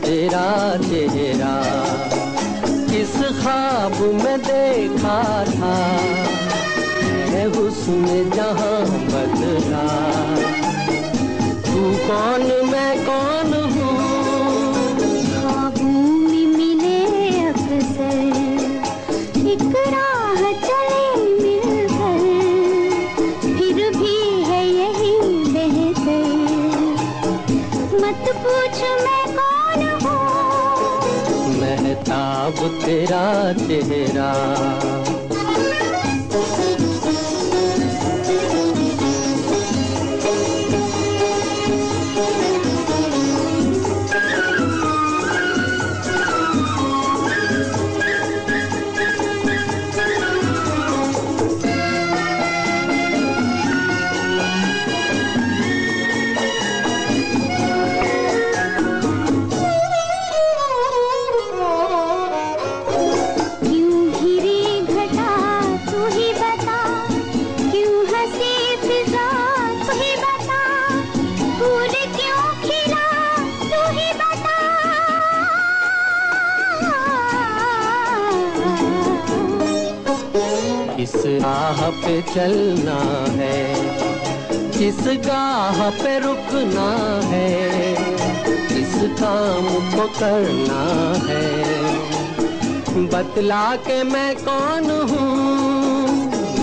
तेरा चेहरा किस ख्वाब में देखा था, है हुस्न जहां बदला। तू कौन मैं कौन हूँ, ख्वाबों में मिले अक्सर, एक राह चले मिलकर, फिर भी है यही बेहतर। मत पूछ मैं कौन हूँ, महताब तेरा चेहरा। किस राह पे चलना है, किस गाह पे रुकना है, किस काम को करना है, बतला के मैं कौन हूँ,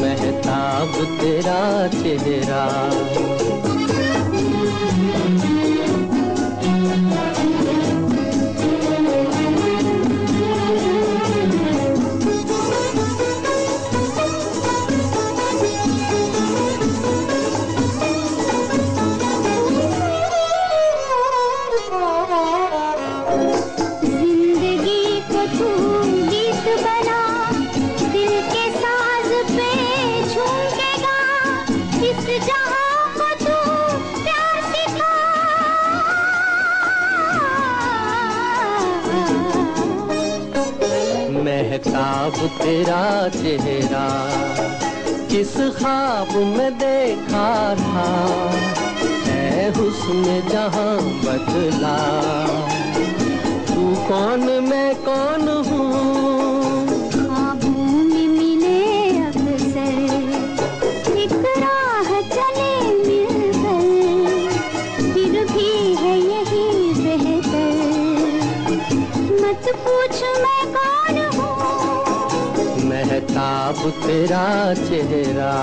महताब तेरा चेहरा। महताब तेरा चेहरा किस ख्वाब में देखा था, है हुस्न जहां बदला। तू कौन मैं कौन हूँ, ख्वाबों में मिले अक्सर, एक राह चले मिलकर, फिर भी है यही बेहतर। मत पूछ मैं कौन हूँ, महताब तेरा चेहरा।